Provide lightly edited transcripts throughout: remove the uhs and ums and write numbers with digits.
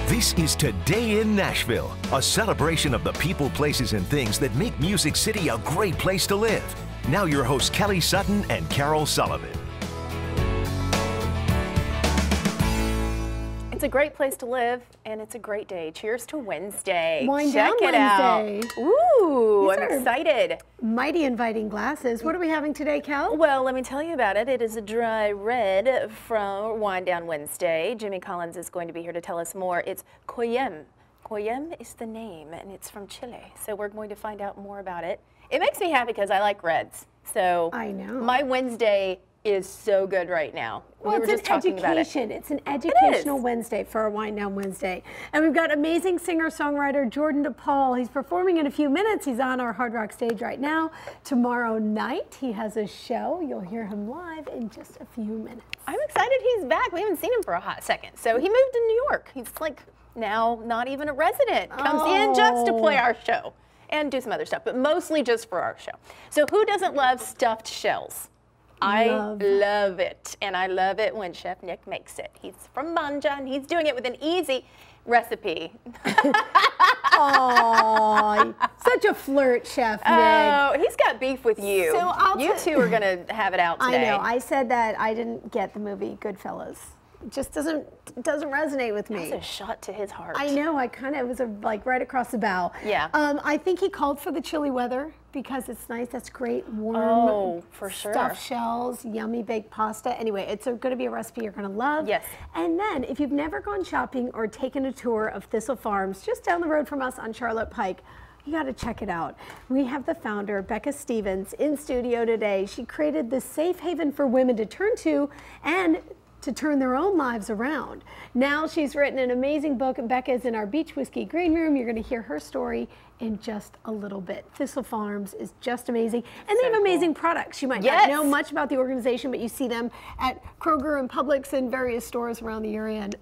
This is Today in Nashville, a celebration of the people, places, and things that make Music City a great place to live. Now your hosts Kelly Sutton and Carole Sullivan. It's a great place to live, and it's a great day. Cheers to Wednesday. Wind Check down it Wednesday. out. Ooh, These I'm are excited. Mighty inviting glasses. What are we having today, Cal? Well, let me tell you about it. It is a dry red from Wind Down Wednesday. Jimmy Collins is going to be here to tell us more. It's Coyem. Coyem is the name, and it's from Chile. So we're going to find out more about it. It makes me happy because I like reds. So I know. My Wednesday is so good right now. Well, we were just talking about it. It's an educational Wednesday for our Wind Down Wednesday. And we've got amazing singer-songwriter Jordan DePaul. He's performing in a few minutes. He's on our Hard Rock stage right now. Tomorrow night, he has a show. You'll hear him live in just a few minutes. I'm excited he's back. We haven't seen him for a hot second. So he moved to New York. He's like now not even a resident. Comes in just to play our show and do some other stuff, but mostly just for our show. So who doesn't love stuffed shells? I love it, and I love it when Chef Nick makes it. He's from Manja, and he's doing it with an easy recipe. Oh, such a flirt, Chef Nick. Oh, he's got beef with you. So you two are going to have it out today. I know. I said that I didn't get the movie Goodfellas. It just doesn't resonate with me. That's a shot to his heart. I know. I kind of was like right across the bow. Yeah. I think he called for the chilly weather because it's nice. That's great. Warm, for sure. Stuffed shells, yummy baked pasta. Anyway, it's going to be a recipe you're going to love. Yes. And then, if you've never gone shopping or taken a tour of Thistle Farms, just down the road from us on Charlotte Pike, you got to check it out. We have the founder, Becca Stevens, in studio today. She created this safe haven for women to turn to and to turn their own lives around. Now she's written an amazing book, and Becca is in our Beach Whiskey Green Room. You're going to hear her story in just a little bit. Thistle Farms is just amazing, and they have amazing products. You might not know much about the organization, but you see them at Kroger and Publix and various stores around the area, and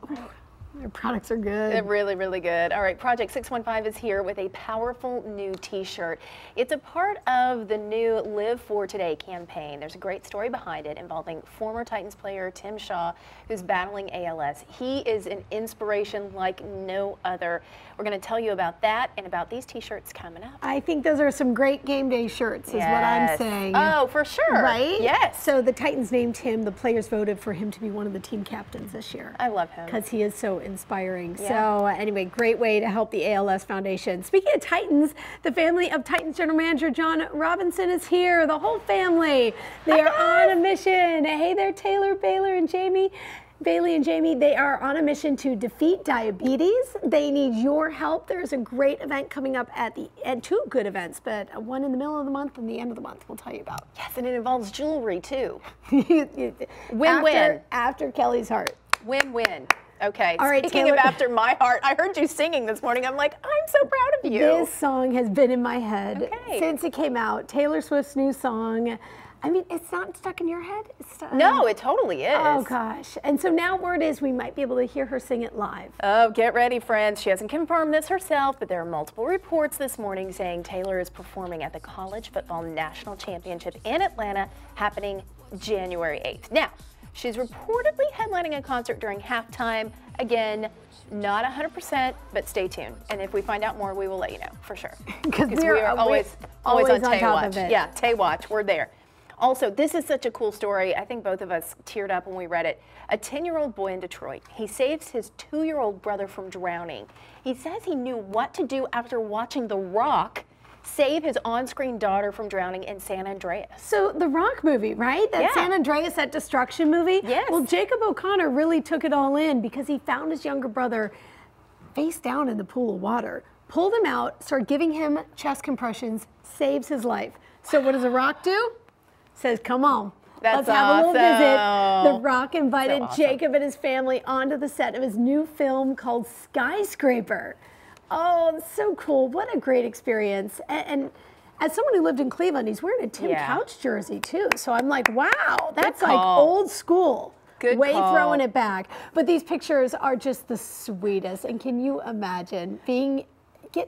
their products are good. They're really, really good. All right, Project 615 is here with a powerful new t-shirt. It's a part of the new Live for Today campaign. There's a great story behind it involving former Titans player Tim Shaw, who's battling ALS. He is an inspiration like no other. We're going to tell you about that and about these t-shirts coming up. I think those are some great game day shirts is what I'm saying. Oh, for sure. Right? Yes. So the Titans named him, the players voted for him to be one of the team captains this year. I love him. Because he is so inspiring. Yeah. So anyway, great way to help the ALS Foundation. Speaking of Titans, the family of Titans General Manager John Robinson is here. The whole family. They are on a mission. Hey there, Taylor, Baylor, and Jamie. Bailey and Jamie, they are on a mission to defeat diabetes. They need your help. There's a great event coming up at the end, two good events, but one in the middle of the month and the end of the month we'll tell you about. Yes, and it involves jewelry too. Win-win. After Kelly's heart. Win-win. Okay, all right, speaking of after my heart, I heard you singing this morning. I'm like, I'm so proud of you. This song has been in my head since it came out. Taylor Swift's new song. I mean, it's not stuck in your head? It's stuck, no, it totally is. Oh, gosh. And so now word is we might be able to hear her sing it live. Oh, get ready, friends. She hasn't confirmed this herself, but there are multiple reports this morning saying Taylor is performing at the College Football National Championship in Atlanta, happening January 8th. Now, she's reportedly headlining a concert during halftime. Again, not 100%, but stay tuned. And if we find out more, we will let you know, for sure. Because we are always on Tay Watch. Yeah, Tay Watch. We're there. Also, this is such a cool story. I think both of us teared up when we read it. A 10-year-old boy in Detroit. He saves his 2-year-old brother from drowning. He says he knew what to do after watching The Rock save his on-screen daughter from drowning in San Andreas. So the Rock movie, right? That San Andreas, that destruction movie? Yes. Well, Jacob O'Connor really took it all in because he found his younger brother face down in the pool of water, pulled him out, started giving him chest compressions, saves his life. So what does The Rock do? Says, come on, let's have a little visit. The Rock invited Jacob and his family onto the set of his new film called Skyscraper. Oh, it's so cool. What a great experience. And as someone who lived in Cleveland, he's wearing a Tim Couch jersey too. So I'm like, wow, that's like old school. Good way call. Throwing it back. But these pictures are just the sweetest. And can you imagine getting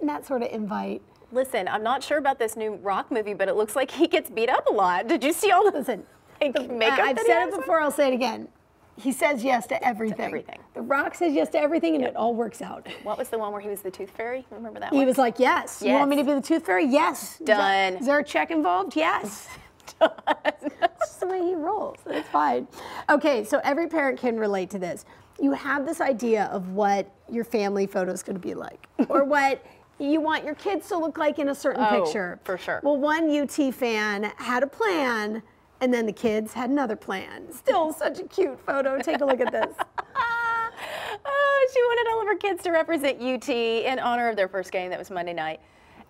that sort of invite? Listen, I'm not sure about this new Rock movie, but it looks like he gets beat up a lot. Did you see all the makeup I've said it before, I'll say it again. He says yes to everything. everything. The Rock says yes to everything, and it all works out. What was the one where he was the tooth fairy? Remember that one? He was like, yes. You want me to be the tooth fairy? Yes. Done. Is there a check involved? Yes. That's just the way he rolls. It's fine. Okay, so every parent can relate to this. You have this idea of what your family photo is going to be like, or what you want your kids to look like in a certain picture. For sure. Well, one UT fan had a plan, and then the kids had another plan. Still such a cute photo. Take a look at this. She wanted all of her kids to represent UT in honor of their first game. That was Monday night.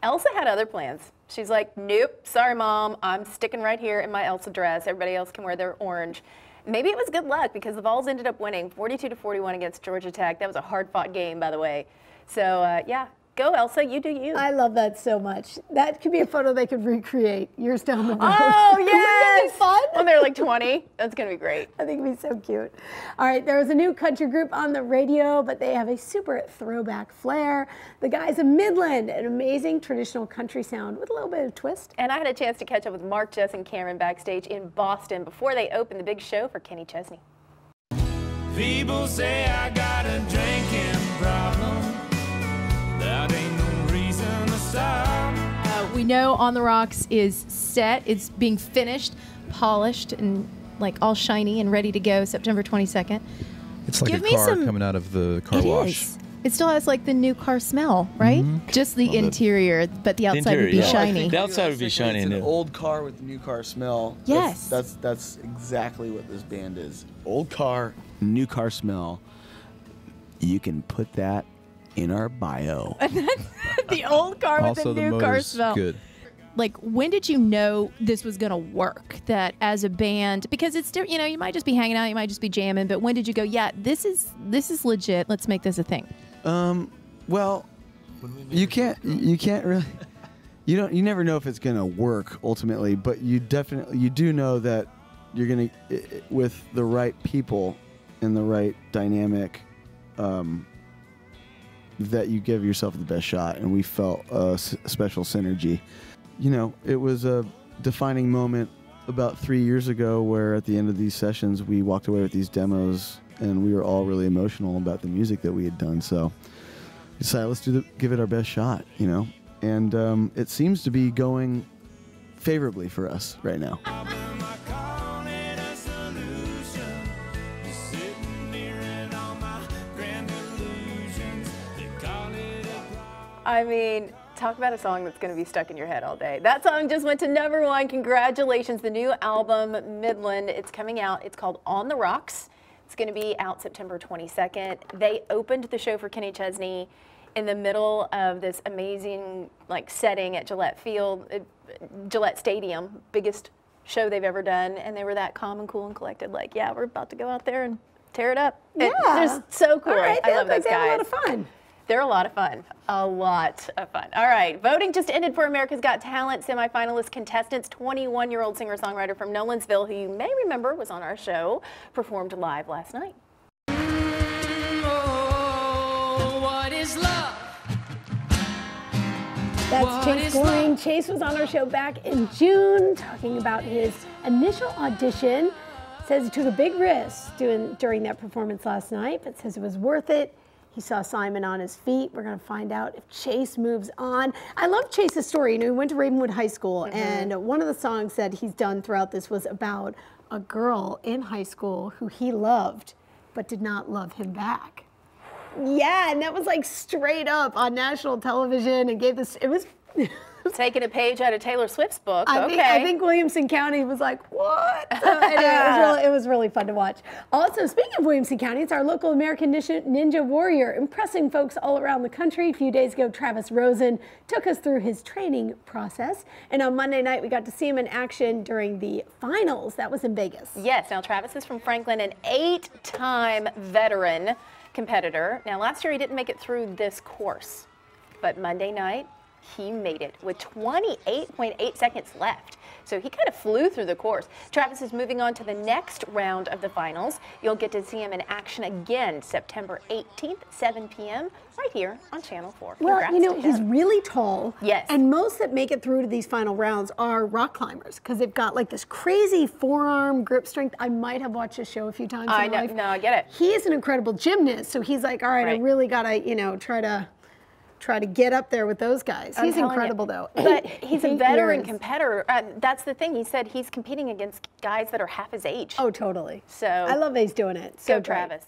Elsa had other plans. She's like, nope, sorry, Mom. I'm sticking right here in my Elsa dress. Everybody else can wear their orange. Maybe it was good luck because the Vols ended up winning 42-41 against Georgia Tech. That was a hard-fought game, by the way. So, yeah. Go, Elsa, you do you. I love that so much. That could be a photo they could recreate years down the road. Oh, yes! Wouldn't that be fun? When they're like 20. That's going to be great. I think it'd be so cute. All right, there was a new country group on the radio, but they have a super throwback flair. The guys of Midland, an amazing traditional country sound with a little bit of twist. And I had a chance to catch up with Mark, Jess, and Cameron backstage in Boston before they opened the big show for Kenny Chesney. People say I got a drinking problem. That ain't no reason to stop. We know On the Rocks is set. It's being finished, polished, and like all shiny and ready to go September 22nd. It's like Give a me car some- coming out of the car wash. Is. It still has like the new car smell, right? Just the interior, but the outside would be shiny. The outside would be shiny. It's and an new. old car with new car smell. Yes. That's exactly what this band is. Old car, new car smell. You can put that in our bio. The old car with Also, the the new car motor's smell. good. Like, when did you know this was going to work? That as a band, because it's you know, you might just be hanging out, you might just be jamming, but when did you go, yeah, this is legit. Let's make this a thing. Well, you can't really, you never know if it's gonna work ultimately, but you do know that you're gonna, with the right people and the right dynamic, that you give yourself the best shot, and we felt a special synergy. You know, it was a defining moment about 3 years ago where at the end of these sessions we walked away with these demos and we were all really emotional about the music that we had done. So we decided, let's give it our best shot, you know, and it seems to be going favorably for us right now. I mean, talk about a song that's going to be stuck in your head all day. That song just went to #1. Congratulations. The new album, Midland, it's coming out. It's called On the Rocks. It's going to be out September 22nd. They opened the show for Kenny Chesney in the middle of this amazing setting at Gillette Stadium, biggest show they've ever done. And they were that calm and cool and collected, like, yeah, we're about to go out there and tear it up. Yeah. They're so cool. All right, I love those they guys. have a lot of fun. They're a lot of fun. A lot of fun. All right, voting just ended for America's Got Talent semifinalist contestants. 21-year-old singer-songwriter from Nolensville, who you may remember was on our show, performed live last night. Oh, what is love? That's Chase Goring. Chase was on our show back in June talking about his initial audition. Says he took a big risk during that performance last night, but says it was worth it. He saw Simon on his feet. We're going to find out if Chase moves on. I love Chase's story. You know, he went to Ravenwood High School, and one of the songs that he's done throughout this was about a girl in high school who he loved, but did not love him back. Yeah, and that was like straight up on national television, and gave this, it was... Taking a page out of Taylor Swift's book. I think Williamson County was like, what? So anyway, it was really fun to watch. Also, speaking of Williamson County, it's our local American Ninja Warrior, impressing folks all around the country. A few days ago, Travis Rosen took us through his training process. And on Monday night, we got to see him in action during the finals. That was in Vegas. Yes, now Travis is from Franklin, an 8-time veteran competitor. Now, last year he didn't make it through this course, but Monday night, he made it with 28.8 seconds left. So he kind of flew through the course. Travis is moving on to the next round of the finals. You'll get to see him in action again September 18th, 7 p.m. right here on Channel 4. Well, Congrats you know, to he's him. really tall. Yes. And most that make it through to these final rounds are rock climbers because they've got like this crazy forearm grip strength. I might have watched this show a few times I in know, life. no, I get it. He is an incredible gymnast, so he's like, all right, I Right. really gotta, you know, try to get up there with those guys. I'm He's telling incredible you. though. But he's a 8 veteran years. competitor. That's the thing. He said he's competing against guys that are half his age. Oh, totally. So I love that he's doing it. So go great. Travis.